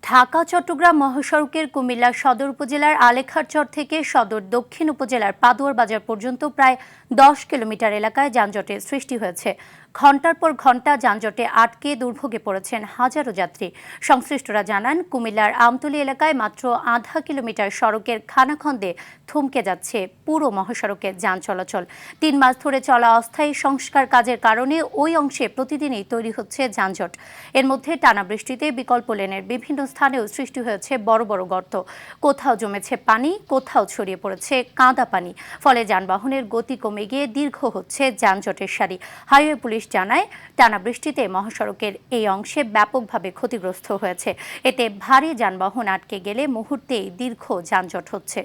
ঢাকা চট্টগ্রাম মহাসড়কের কুমিল্লা সদর উপজেলার আলেখারচর থেকে সদর দক্ষিণ উপজেলার পাদুয়ার বাজার পর্যন্ত প্রায় ১০ কিলোমিটার এলাকায় যানজটের সৃষ্টি হয়েছে। ঘণ্টার পর ঘণ্টা যানজটে আটকে দুর্ভোগে পড়েছেন হাজারো যাত্রী। সংশ্লিষ্টরা জানান, কুমিল্লার আমতলী এলাকায় মাত্র আধা কিলোমিটার সড়কের খানাখন্দে থমকে যাচ্ছে পুরো মহাসড়কের যান চলাচল। ৩ মাস ধরে চলা অস্থায়ী সংস্কার কাজের কারণে ওই অংশে প্রতিদিনই তৈরি হচ্ছে যানজট। এর মধ্যে টানা বৃষ্টিতে বিকল্প লেনের বিভিন্ন স্থানেও সৃষ্টি হয়েছে বড় বড় গর্ত। কোথাও জমেছে পানি, কোথাও ছড়িয়ে পড়েছে কাদা পানি। ফলে যানবাহনের গতি কমে গিয়ে দীর্ঘ হচ্ছে যানজটের সারি। হাইওয়ে পুলিশ জানায়, টানা বৃষ্টিতে মহাসড়কের এই অংশে ব্যাপকভাবে ক্ষতিগ্রস্ত হয়েছে। এতে ভারী যানবাহন আটকে গেলে মুহূর্তেই দীর্ঘ যানজট হচ্ছে।